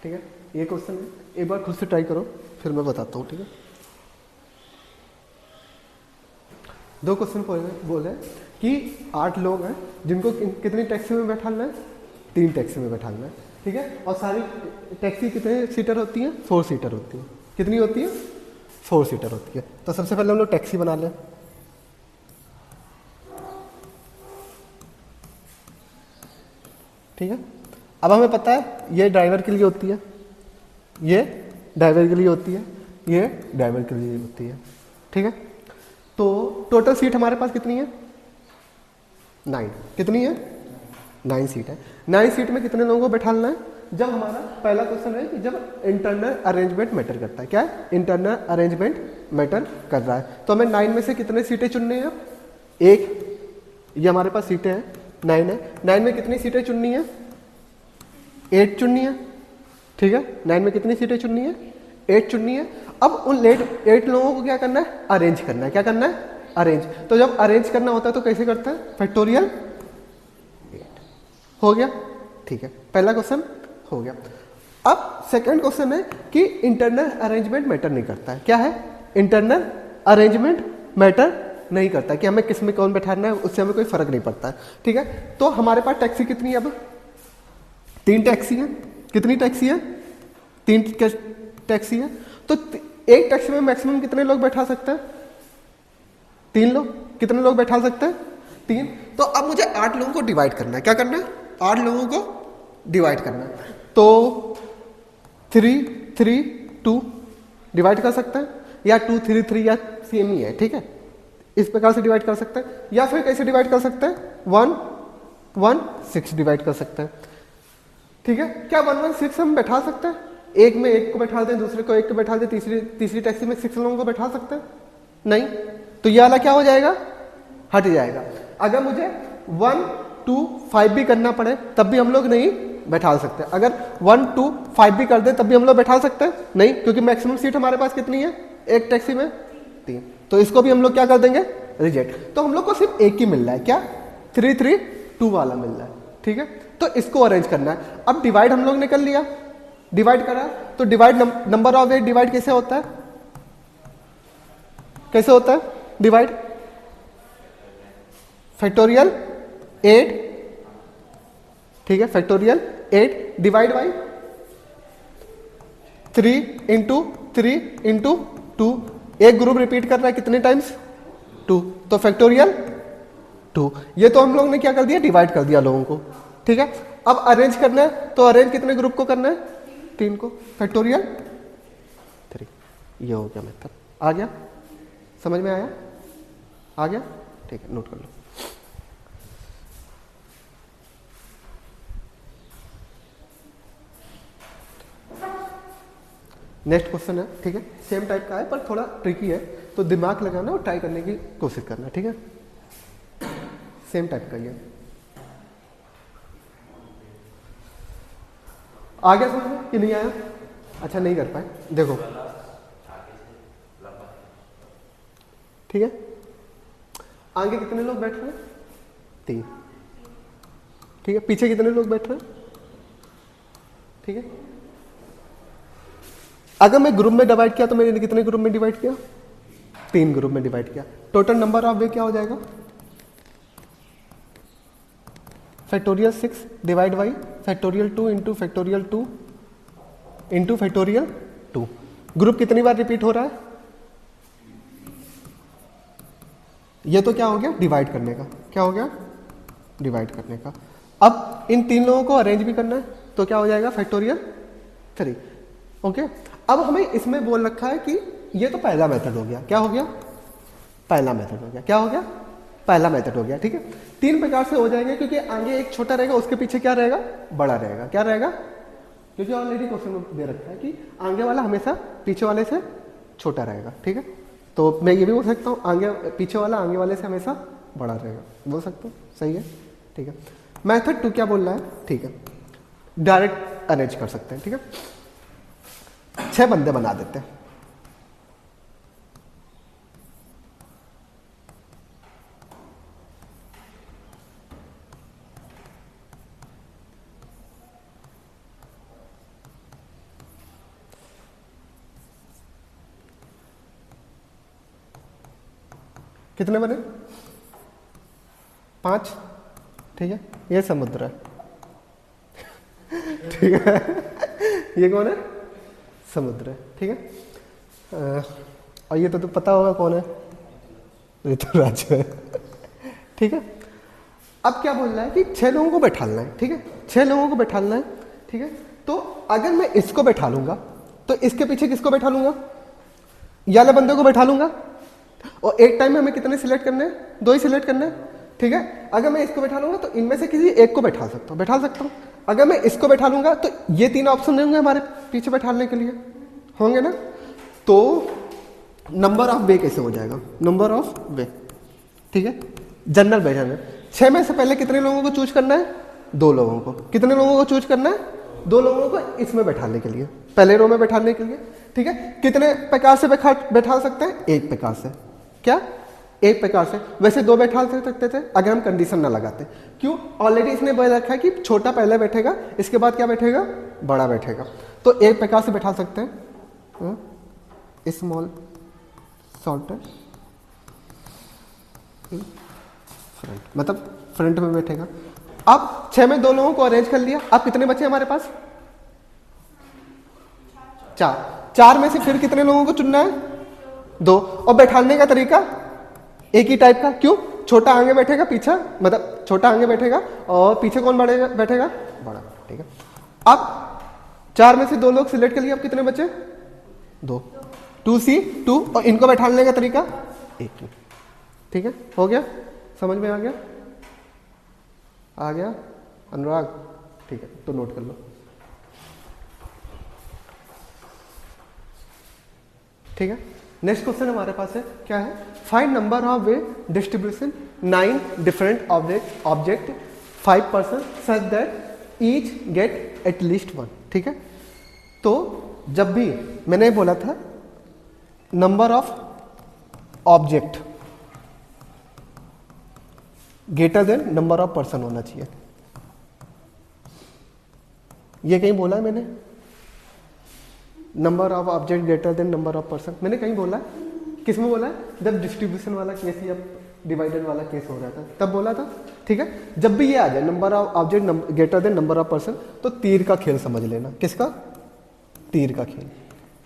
ठीक है, ये क्वेश्चन है, एक बार खुद से ट्राई करो फिर मैं बताता हूँ। ठीक है, 2 क्वेश्चन बोले कि 8 लोग हैं जिनको कितनी टैक्सी में बैठाना है, 3 टैक्सी में बैठाना है। ठीक है, और सारी टैक्सी कितने सीटर होती है, 4 सीटर होती है। कितनी होती है, 4 सीटर होती है। तो सबसे पहले हम लोग टैक्सी बना लें। ठीक है, अब हमें पता है ये ड्राइवर के लिए होती है, ये ड्राइवर के लिए होती है, ये ड्राइवर के लिए होती है। ठीक है, तो टोटल सीट हमारे पास कितनी है, 9। कितनी है, 9 सीट है। 9 सीट में कितने लोगों को बैठाना है, जब हमारा पहला क्वेश्चन है कि जब इंटरनल अरेंजमेंट मैटर करता है। क्या है, इंटरनल अरेंजमेंट मैटर कर रहा है। तो हमें 9 में से कितने सीटें चुननी है, 1। ये हमारे पास सीटें हैं, 9 है। 9 में कितनी सीटें चुननी है, 8 चुननी है। ठीक है, 9 में कितनी सीटें चुननी है, 8 चुननी है। अब उन 8 लोगों को क्या करना है, अरेंज करना है। क्या करना है, अरेंज। तो जब अरेंज करना होता है तो कैसे करता है, फैक्टोरियल 8 हो गया। ठीक है, पहला क्वेश्चन हो गया। अब सेकंड क्वेश्चन है कि इंटरनल अरेंजमेंट मैटर नहीं करता है। क्या है, इंटरनल अरेंजमेंट मैटर नहीं करता कि हमें किस में कौन बैठाना है, उससे हमें कोई फर्क नहीं पड़ता है। ठीक है, तो हमारे पास टैक्सी कितनी है, अब 3 टैक्सी है। कितनी टैक्सी है, 3 टैक्सी है। तो एक टैक्सी में मैक्सिमम कितने लोग बैठा सकते हैं, 3 लोग। कितने लोग बैठा सकते हैं, 3। तो अब मुझे 8 लोगों को डिवाइड करना है। क्या करना है, 8 लोगों को डिवाइड करना है। तो 3 3 2 डिवाइड कर सकते हैं, या 2 3 3 या सेम ही है। ठीक है, इस प्रकार से डिवाइड कर सकते हैं, या फिर कैसे डिवाइड कर सकते हैं, 1 1 6 डिवाइड कर सकते हैं। ठीक है, क्या 1 1 6 हम बैठा सकते हैं, एक में एक को बैठा दें, दूसरे को एक को बैठा दें, तीसरी टैक्सी में 6 लोगों को बैठा सकते हैं, नहीं। तो ये वाला क्या हो जाएगा, हट जाएगा। अगर मुझे 1 2 5 भी करना पड़े तब भी हम लोग नहीं बैठा सकते। अगर 1 2 5 भी कर दे तब भी हम लोग बैठा सकते हैं, नहीं, क्योंकि मैक्सिमम सीट हमारे पास कितनी है, एक टैक्सी में 3। तो इसको भी हम लोग क्या कर देंगे, रिजेक्ट। तो हम लोग को सिर्फ एक ही मिल रहा है, क्या, 3 3 2 वाला मिल रहा है। ठीक है, तो इसको अरेंज करना है। अब डिवाइड हम लोग ने कर लिया, डिवाइड करा, तो डिवाइड नंबर ऑफ 8 डिवाइड कैसे होता है, कैसे होता है डिवाइड, फैक्टोरियल 8। ठीक है, factorial 8 divide by 3 into 3 into 2। एक ग्रुप रिपीट कर रहा है कितने टाइम्स, 2, तो फैक्टोरियल 2। ये तो हम लोग ने क्या कर दिया, डिवाइड कर दिया लोगों को। ठीक है, अब अरेंज करना है, तो अरेंज कितने ग्रुप को करना है, 3 को, फैक्टोरियल 3। ये हो गया मेथड, आ गया, समझ में आया, आ गया। ठीक है, नोट कर लो। नेक्स्ट क्वेश्चन है, ठीक है, सेम टाइप का है पर थोड़ा ट्रिकी है, तो दिमाग लगाना और ट्राई करने की कोशिश करना। ठीक है, सेम टाइप का ये आ गया समझ में कि नहीं आया, अच्छा नहीं कर पाए, देखो। ठीक है, आगे कितने लोग बैठ रहे हैं, 3। ठीक है, पीछे कितने लोग बैठ रहे हैं, ठीक है। अगर मैं ग्रुप में डिवाइड किया तो मैंने कितने ग्रुप में डिवाइड किया, 3 ग्रुप में डिवाइड किया। टोटल नंबर ऑफ वे क्या हो जाएगा, factorial 6 divide by factorial 2 into factorial 2 into factorial 2। Group कितनी बार रिपीट हो रहा है, ये तो क्या हो गया, डिवाइड करने का, क्या हो गया, डिवाइड करने का। अब इन 3 लोगों को अरेंज भी करना है, तो क्या हो जाएगा, फैक्टोरियल 3। ओके, अब हमें इसमें बोल रखा है कि ये तो पहला मेथड हो गया, क्या हो गया, पहला मेथड हो गया, क्या हो गया, पहला मेथड हो गया। ठीक है, 3 प्रकार से हो जाएंगे, क्योंकि आगे एक छोटा रहेगा, उसके पीछे क्या रहेगा, बड़ा रहेगा। क्या रहेगा, क्योंकि ऑलरेडी क्वेश्चन में दे रखा है कि आगे वाला हमेशा पीछे वाले से छोटा रहेगा। ठीक है, तो मैं ये भी बोल सकता हूँ आगे पीछे वाला आगे वाले से हमेशा बड़ा रहेगा, बोल सकता हूँ, सही है। ठीक है, मेथड 2 क्या बोल रहा है, ठीक है, डायरेक्ट अरेंज कर सकते हैं। ठीक है, 6 बंदे बना देते हैं, कितने बने? 5। ठीक है, ये समुद्र है। ठीक है, ये कौन है? समुद्र है। ठीक है, और ये तो पता होगा कौन है, ऋतुराज है। ठीक है, अब क्या बोल रहा है कि 6 लोगों को बैठालना है। ठीक है, 6 लोगों को बैठालना है। ठीक है, तो अगर मैं इसको बैठा लूंगा तो इसके पीछे किसको बैठा लूंगा? ये वाले बंदे को बैठा लूंगा। और एक टाइम में हमें कितने सिलेक्ट करने हैं? 2 ही सिलेक्ट करने हैं। ठीक है, अगर मैं इसको बैठा लूंगा तो इनमें से किसी एक को बैठा सकता हूँ। अगर मैं इसको बैठा लूंगा तो ये 3 ऑप्शन होंगे हमारे पीछे बैठाने के लिए, होंगे ना? तो नंबर ऑफ वे कैसे हो जाएगा? नंबर ऑफ वे। ठीक है, जनरल बैठा है। 6 में से पहले कितने लोगों को चूज करना है? 2 लोगों को। कितने लोगों को चूज करना है? 2 लोगों को इसमें बैठाने के लिए, पहले रो में बैठाने के लिए। ठीक है, कितने प्रकार से बैठा सकते हैं? 1 प्रकार से। क्या? 1 प्रकार से। वैसे 2 बैठा सकते थे अगर हम कंडीशन ना लगाते। क्यों? ऑलरेडी इसने बोल रखा है कि छोटा पहले बैठेगा, इसके बाद क्या बैठेगा? बड़ा बैठेगा। तो 1 प्रकार से बैठा सकते हैं, स्मॉल शॉर्टर फ्रंट, मतलब फ्रंट में बैठेगा। अब 6 में 2 लोगों को अरेंज कर लिया। अब कितने बचे हमारे पास? 4 में से फिर कितने लोगों को चुनना है? 2। और बैठाने का तरीका एक ही टाइप का। क्यों? छोटा आगे बैठेगा, पीछा मतलब छोटा आगे बैठेगा और पीछे कौन बैठेगा? बड़ा। ठीक है, अब 4 में से 2 लोग सिलेक्ट कर लिए। अब कितने बचे? 2। 2C 2। और इनको बैठाने का तरीका एक ही। ठीक है, हो गया? समझ में आ गया? आ गया अनुराग? ठीक है, तो नोट कर लो। ठीक है, नेक्स्ट क्वेश्चन हमारे पास है, क्या है? Find number of way distribution 9 different object 5% such that each get at least 1। ठीक है, तो जब भी मैंने बोला था number of object greater than number of person होना चाहिए। ये कहीं बोला है मैंने? Number of object greater than number of person मैंने कहीं बोला है? किस में बोला है? जब डिस्ट्रीब्यूशन वाला केस या डिवाइडेड वाला केस हो रहा था तब बोला था। ठीक है, जब भी ये आ जाए number of object greater than number of person, तो तीर का खेल समझ लेना। किसका? तीर का खेल।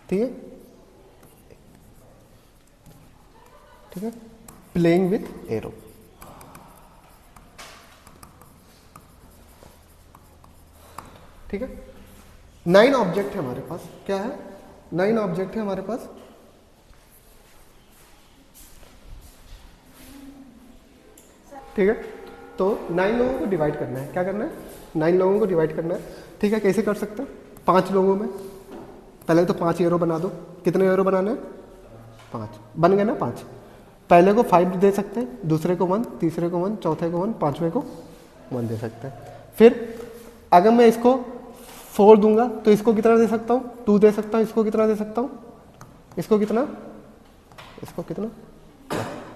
ठीक है, ठीक है, प्लेइंग विथ एरो। ठीक है, 9 ऑब्जेक्ट है हमारे पास। क्या है? 9 ऑब्जेक्ट है हमारे पास। ठीक है, तो 9 लोगों को डिवाइड करना है। क्या करना है? 9 लोगों को डिवाइड करना है। ठीक है, कैसे कर सकते हैं? 5 लोगों में पहले तो 5 एरो बना दो। कितने एरो बनाने हैं? 5 बन गए ना? 5। पहले को 5 दे सकते हैं, दूसरे को 1, तीसरे को 1, चौथे को 1, पांचवें को 1 दे सकते हैं। फिर अगर मैं इसको 4 दूंगा तो इसको कितना दे सकता हूँ? 2 दे सकता हूँ। इसको कितना दे सकता हूँ? इसको कितना? इसको कितना?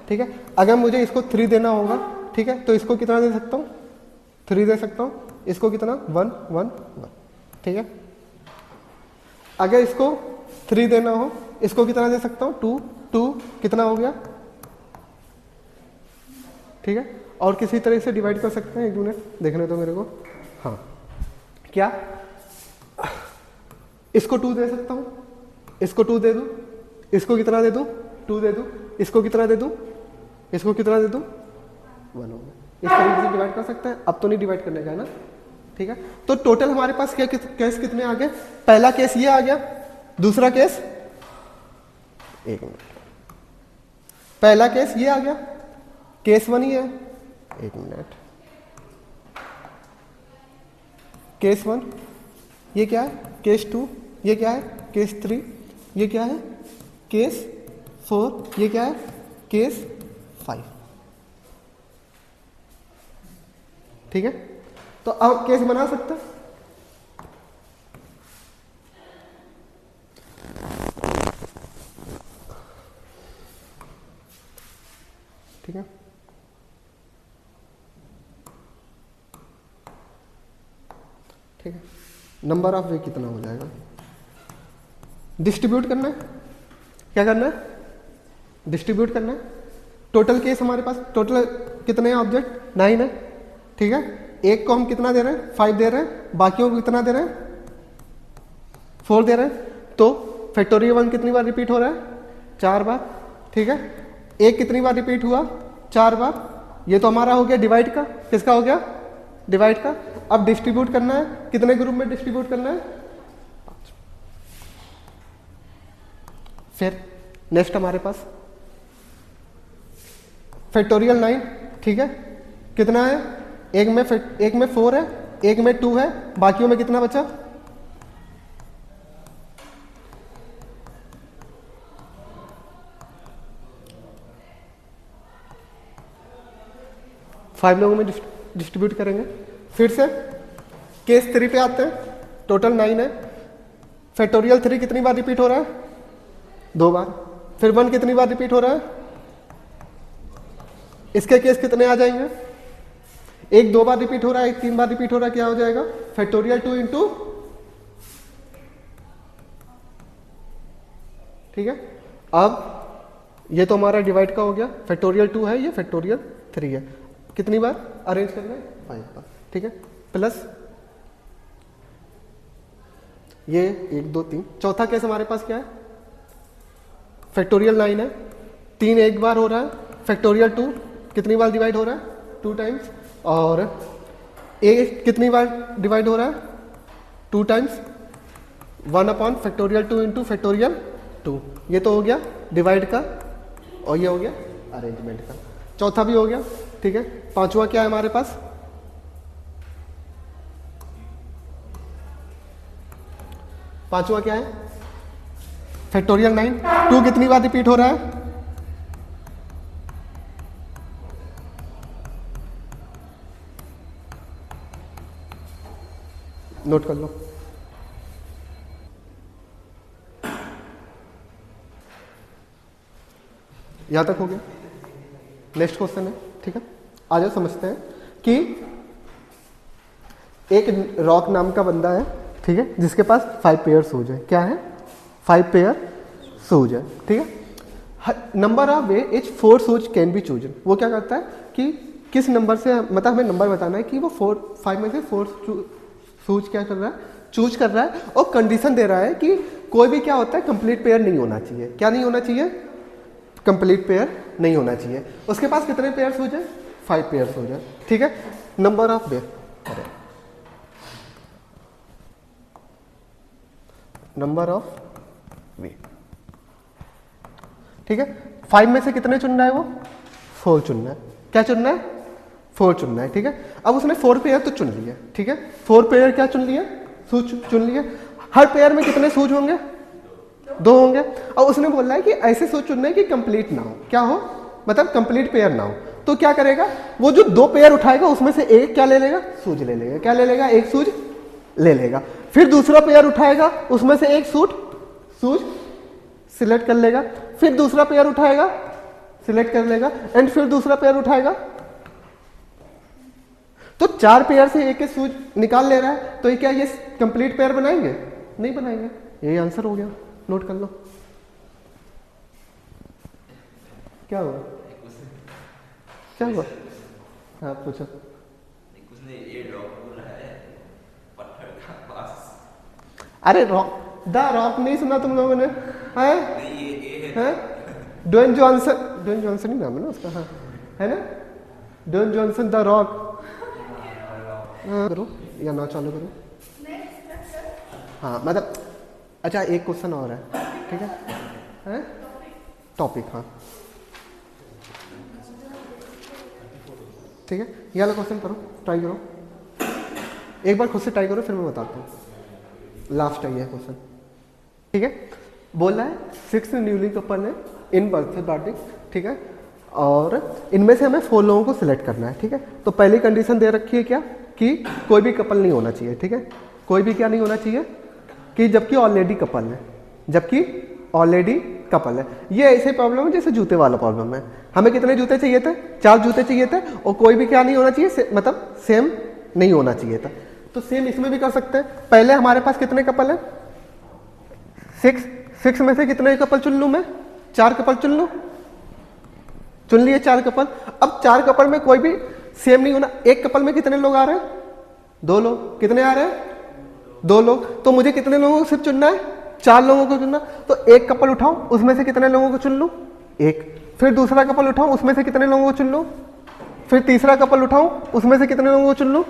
ठीक है, अगर मुझे इसको 3 देना होगा, ठीक है, तो इसको कितना दे सकता हूँ? 3 दे सकता हूँ। इसको कितना? 1 1 1। ठीक है, अगर इसको 3 देना हो, इसको कितना दे सकता हूँ? 2 2। कितना हो गया? ठीक है, और किसी तरह से डिवाइड कर सकते हैं। 1 मिनट देखने दो मेरे को। हाँ, क्या इसको 2 दे सकता हूं? इसको 2 दे दूं? इसको कितना दे दूं? 2 दे दूं? इसको कितना दे दूं? इसको कितना दे दूं? 1 हो गया। इस तरीके से डिवाइड कर सकते हैं। अब तो नहीं डिवाइड करने का है ना? ठीक है, तो टोटल हमारे पास क्या केस कितने आ गए? पहला केस ये आ गया, दूसरा केस 1 मिनट, पहला केस ये आ गया, केस 1 ही है। 1 मिनट, केस 1 ये क्या है? केस 2 ये क्या है? केस 3 ये क्या है? केस 4 ये क्या है? केस 5। ठीक है, तो अब केस बना सकते हैं। ठीक है, ठीक है, नंबर ऑफ वे कितना हो जाएगा? डिस्ट्रीब्यूट करना है। क्या करना है? डिस्ट्रीब्यूट करना है। टोटल केस हमारे पास टोटल कितने हैं ऑब्जेक्ट 9 है, ठीक है। एक को हम कितना दे रहे हैं 5 दे रहे हैं, बाकियों को कितना दे रहे हैं 4 दे रहे हैं। तो फैक्टोरियल 1 कितनी बार रिपीट हो रहा है 4 बार, ठीक है। एक कितनी बार रिपीट हुआ 4 बार। ये तो हमारा हो गया डिवाइड का, किसका हो गया डिवाइड का। अब डिस्ट्रीब्यूट करना है, कितने ग्रुप में डिस्ट्रीब्यूट करना है 5। फिर नेक्स्ट हमारे पास फैक्टोरियल 9, ठीक है। कितना है एक में 4 है, एक में 2 है, बाकियों में कितना बचा 5 लोगों में डिस्ट्रीब्यूट करेंगे। फिर से केस 3 पे आते हैं, टोटल 9 है। फैक्टोरियल 3 कितनी बार रिपीट हो रहा है 2 बार। फिर 1 कितनी बार रिपीट हो रहा है, इसके केस कितने आ जाएंगे, एक 2 बार रिपीट हो रहा है, एक 3 बार रिपीट हो रहा है, क्या हो जाएगा फैक्टोरियल 2 इंटू, ठीक है। अब ये तो हमारा डिवाइड का हो गया, फैक्टोरियल 2 है, ये फैक्टोरियल 3 है। कितनी बार अरेंज करना है 5 बार, ठीक है। प्लस ये 1 2 3, चौथा केस हमारे पास क्या है फैक्टोरियल 9 है, 3 एक बार हो रहा है, फैक्टोरियल 2 कितनी बार डिवाइड हो रहा है 2 टाइम्स, और ए कितनी बार डिवाइड हो रहा है 2 times, 1 upon factorial 2 into factorial 2। ये तो हो गया डिवाइड का, और ये हो गया अरेंजमेंट का। चौथा भी हो गया, ठीक है। पांचवा क्या है हमारे पास, पांचवा क्या है फैक्टोरियल 9, 2 कितनी बार रिपीट हो रहा है, नोट कर लो। यहां तक हो गया। नेक्स्ट क्वेश्चन है, ठीक है। आ जाओ समझते हैं कि एक रॉक नाम का बंदा है, ठीक है, जिसके पास 5 पेयर शूज है। क्या है 5 पेयर शूज है, ठीक है। Number of way etch 4 shoes can be chosen. वो क्या करता है कि किस नंबर से, मतलब हमें नंबर बताना है कि वो 5 में से 4 शूज क्या कर रहा है चूज कर रहा है, और कंडीशन दे रहा है कि कोई भी क्या होता है कंप्लीट पेयर नहीं होना चाहिए। क्या नहीं होना चाहिए कंप्लीट पेयर नहीं होना चाहिए। उसके पास कितने पेयर शूज है 5 पेयर शूज है, ठीक है। Number of way, number of वे, ठीक है। 5 में से कितने चुनना है वो 4 चुनना है। क्या चुनना है 4 चुनना है, ठीक है। अब उसने 4 पेयर तो चुन लिया, ठीक है। 4 पेयर क्या चुन लिया शूज चुन लिए। हर पेयर में कितने शूज होंगे 2 होंगे। और उसने बोला है कि ऐसे शूज चुनना है कि कंप्लीट ना हो, क्या हो मतलब कंप्लीट पेयर ना हो। तो क्या करेगा वो जो 2 पेयर उठाएगा उसमें से एक क्या ले लेगा शूज ले लेगा। क्या ले लेगा एक शूज ले लेगा। फिर दूसरा पेयर उठाएगा उसमें से एक शूज सिलेक्ट कर लेगा। फिर दूसरा पेयर उठाएगा सिलेक्ट कर लेगा, एंड फिर दूसरा पेयर उठाएगा। तो 4 पेयर से एक शूज निकाल ले रहा है। तो ये क्या ये कंप्लीट पेयर बनाएंगे नहीं बनाएंगे। ये आंसर हो गया, नोट कर लो। क्या हुआ क्या हुआ हाँ पूछो। उसने ये रॉक बोला है पत्थर का पास। अरे रॉक द रॉक नहीं सुना तुम लोगों ने है? नहीं ये है ड्वेन जॉनसन ही नाम है ना उसका, हाँ है ना ड्वेन जॉनसन द रॉक। हाँ करो या ना चालू करो। हाँ मतलब अच्छा एक क्वेश्चन और है, ठीक है टॉपिक, हाँ ठीक है। ये वाला क्वेश्चन करो, ट्राई करो एक बार खुद से ट्राई करो, फिर मैं बताता हूँ। लास्ट है ये क्वेश्चन, ठीक है। बोला है 6 न्यूली कपल है इन बर्थडे पार्टी, ठीक है। और इनमें से हमें 4 लोगों को सिलेक्ट करना है, ठीक है। तो पहली कंडीशन दे रखी है क्या कि कोई भी कपल नहीं होना चाहिए, ठीक है। कोई भी क्या नहीं होना चाहिए कि जबकि ऑलरेडी कपल है, जबकि ऑलरेडी कपल है। ये ऐसे प्रॉब्लम है जैसे जूते वाला प्रॉब्लम है। हमें कितने जूते चाहिए थे 4 जूते चाहिए थे, और कोई भी क्या नहीं होना चाहिए मतलब सेम नहीं होना चाहिए था। तो सेम इसमें भी कर सकते हैं। पहले हमारे पास कितने कपल है 6 में से कितने कपल चुन लूं मैं 4 कपल चुन लूं, चुन लिए 4 कपल। अब 4 कपल में कोई भी सेम नहीं होना। एक कपल में कितने लोग आ रहे हैं? 2 लोग। कितने आ रहे हैं? 2 लोग। तो मुझे कितने लोगों को सिर्फ चुनना है? 4 लोगों को चुनना। तो एक कपल उठाऊं, उसमें से कितने लोगों को चुन लूं? 1। फिर दूसरा कपल उठाऊं, उसमें से कितने लोगों को चुन लूं? फिर तीसरा कपल उठाऊं, उसमें से कितने लोगों को चुन लूं?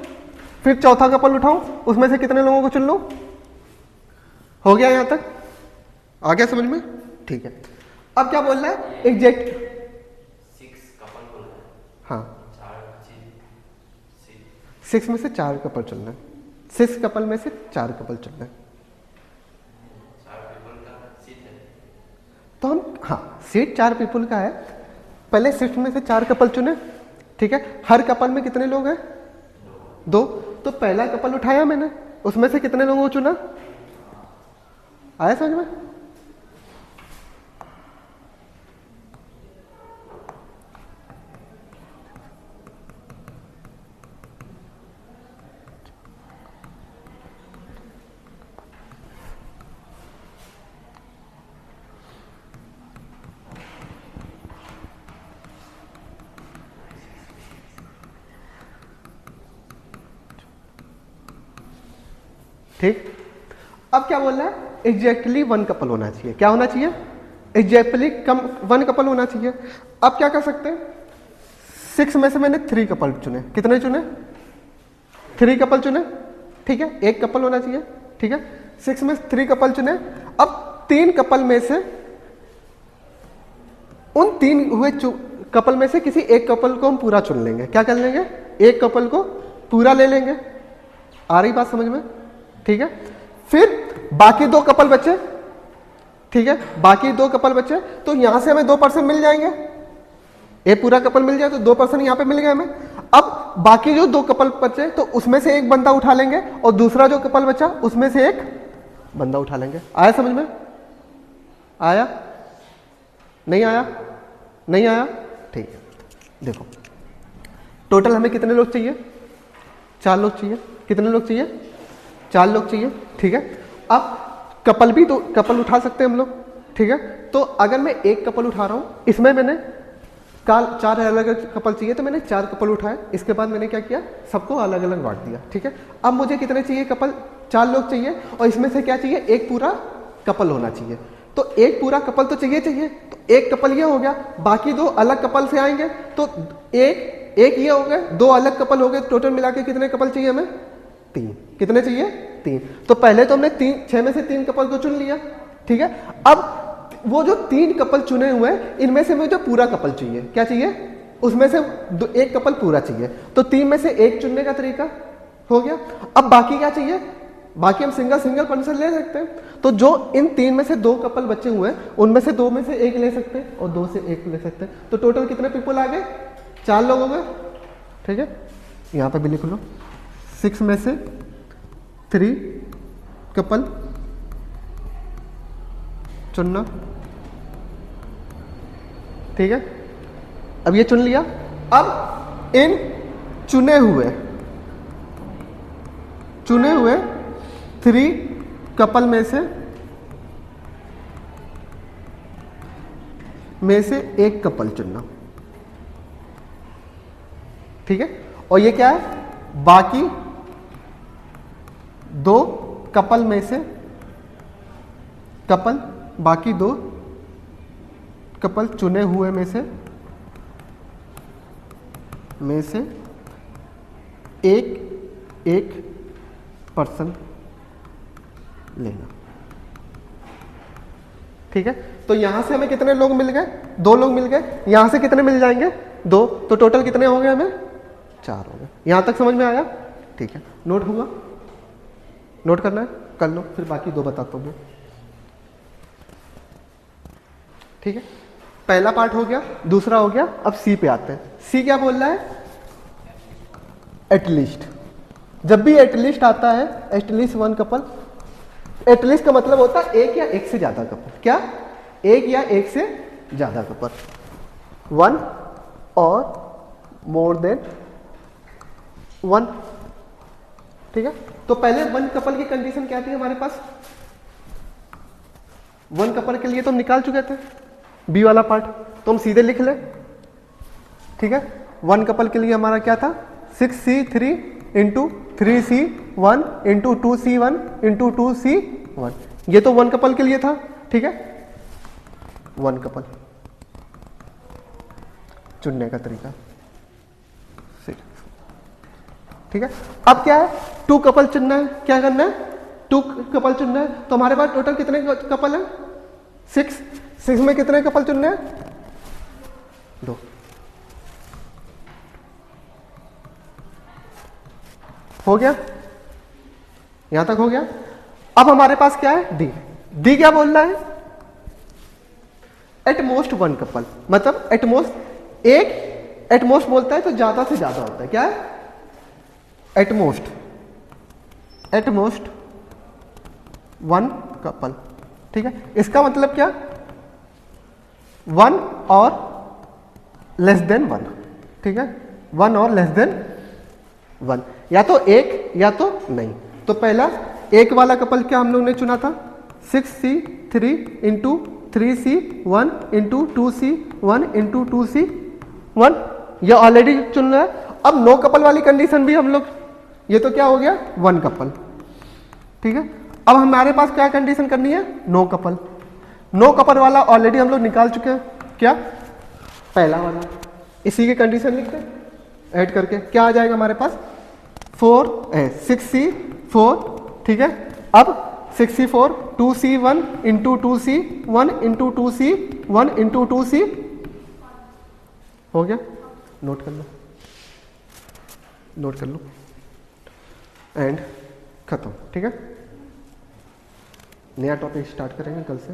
फिर चौथा कपल उठाऊं, उसमें से कितने लोगों को चुन लूं? हो गया यहां तक? आ गया समझ में? ठीक है। अब क्या बोल रहा है? एग्जैक्ट। 6 कपल बोल रहा है। हाँ, 6 6 में से 4 कपल चुनना है। 6 कपल में से 4 कपल चुनना है। 4 पीपल का सीट है। तो हम, हाँ, सीट 4 पीपल का है। पहले 6 में से 4 कपल चुने, ठीक है। हर कपल में कितने लोग हैं? 2। तो पहला कपल उठाया मैंने, उसमें से कितने लोगों को चुना? आया समझ में? ठीक। अब क्या बोल रहा है? एग्जैक्टली 1 कपल होना चाहिए। क्या होना चाहिए? एग्जैक्टली 1 कपल होना चाहिए। अब क्या कर सकते हैं? 6 में से मैंने 3 कपल चुने। कितने चुने? 3 कपल चुने, ठीक है। 1 कपल होना चाहिए, ठीक है। 6 में 3 कपल चुने। अब 3 कपल में से, उन 3 हुए कपल में से किसी एक कपल को हम पूरा चुन लेंगे। क्या कर लेंगे? एक कपल को पूरा ले लेंगे। आ रही बात समझ में? ठीक है। फिर बाकी 2 कपल बचे, ठीक है। बाकी 2 कपल बचे, तो यहां से हमें 2 पर्सन मिल जाएंगे। एक पूरा कपल मिल जाए तो 2 पर्सन यहां पे मिल गए हमें। अब बाकी जो 2 कपल बचे, तो उसमें से एक बंदा उठा लेंगे और दूसरा जो कपल बचा उसमें से एक बंदा उठा लेंगे। आया समझ में? आया? नहीं आया? नहीं आया? ठीक है। देखो, टोटल हमें कितने लोग चाहिए? 4 लोग चाहिए। कितने लोग चाहिए? 4 लोग चाहिए, ठीक है। अब कपल भी तो कपल उठा सकते हैं हम लोग, ठीक है। तो अगर मैं एक कपल उठा रहा हूं, इसमें मैंने 4 अलग अलग कपल चाहिए, तो मैंने 4 कपल उठाए। इसके बाद मैंने क्या किया? सबको अलग अलग बांट दिया, ठीक है। अब मुझे कितने चाहिए कपल? 4 लोग चाहिए, और इसमें से क्या चाहिए? एक पूरा कपल होना चाहिए। तो एक पूरा कपल तो चाहिए, तो एक कपल ये हो गया। बाकी 2 अलग कपल से आएंगे, तो एक ये हो गए, 2 अलग कपल हो गए। टोटल मिला के कितने कपल चाहिए हमें? 3। कितने चाहिए? 3। तो पहले तो हमने 6 में से 3 कपल को चुन लिया, ठीक है। अब वो जो 3 कपल चुने हुए हैं, इनमें से मुझे पूरा कपल चाहिए। क्या चाहिए? उसमें से 1 कपल पूरा चाहिए। तो 3 में से 1 चुनने का तरीका हो गया। अब बाकी क्या चाहिए? बाकी हम सिंगल पर्सन ले सकते हैं। तो जो इन 3 में से 2 कपल बचे हुए हैं, उनमें से 2 में से 1 ले सकते हैं और 2 से 1 ले सकते हैं। तो टोटल कितने पीपल आ गए? 4 लोग हो गए, ठीक है। यहां पर भी लिख लो, 6 में से 3 कपल चुनना, ठीक है। अब ये चुन लिया। अब इन चुने हुए 3 कपल में से 1 कपल चुनना, ठीक है। और ये क्या है? बाकी 2 कपल में से बाकी 2 कपल चुने हुए में से एक पर्सन लेना, ठीक है। तो यहां से हमें कितने लोग मिल गए? 2 लोग मिल गए। यहां से कितने मिल जाएंगे? 2। तो टोटल कितने हो गए हमें? 4 हो गए। यहां तक समझ में आया? ठीक है। नोट हुआ? नोट करना है? कर लो, फिर बाकी 2 बताता हूं मैं, ठीक है। पहला पार्ट हो गया, दूसरा हो गया। अब सी पे आते हैं। सी क्या बोल रहा है? एटलीस्ट। जब भी एटलीस्ट आता है, एटलीस्ट 1 कपल, एटलीस्ट का मतलब होता है 1 या 1 से ज्यादा कपल। क्या? 1 या 1 से ज्यादा कपल, 1 और मोर देन 1, ठीक है। तो पहले 1 कपल की कंडीशन क्या थी हमारे पास? 1 कपल के लिए तो हम निकाल चुके थे बी वाला पार्ट, तो हम सीधे लिख ले ठीक है। 1 कपल के लिए हमारा क्या था 6C3 into 3C1 into 2C1 into 2C1, ये तो 1 कपल के लिए था, ठीक है। 1 कपल चुनने का तरीका, ठीक है। अब क्या है 2 कपल चुनना है, क्या करना है 2 कपल चुनना है। तो हमारे पास टोटल कितने कपल हैं 6 में कितने कपल चुनने हैं 2। हो गया, यहां तक हो गया। अब हमारे पास क्या है डी क्या बोल रहा है एटमोस्ट 1 कपल, मतलब एटमोस्ट एक एटमोस्ट बोलता है तो ज्यादा से ज्यादा होता है, क्या है एटमोस्ट 1 कपल, ठीक है। इसका मतलब क्या 1 और लेस देन 1, ठीक है। 1 और लेस देन 1, या तो एक या तो नहीं। तो पहला एक वाला कपल क्या हम लोग ने चुना था 6C3 into 3C1 into 2C1 into 2C1, यह ऑलरेडी चुन रहा है। अब 9 कपल वाली कंडीशन भी हम लोग, ये तो क्या हो गया 1 कपल, ठीक है। अब हमारे पास क्या कंडीशन करनी है 9 कपल। 9 कपल वाला ऑलरेडी हम लोग निकाल चुके हैं, क्या पहला वाला, इसी की कंडीशन लिखते हैं ऐड करके, क्या आ जाएगा हमारे पास 6C4, ठीक है। अब 6C4 2C1 into 2C1 into 2C1 into 2C हो गया, नोट कर लो, नोट कर लो एंड खत्म, ठीक है। नया टॉपिक स्टार्ट करेंगे कल से।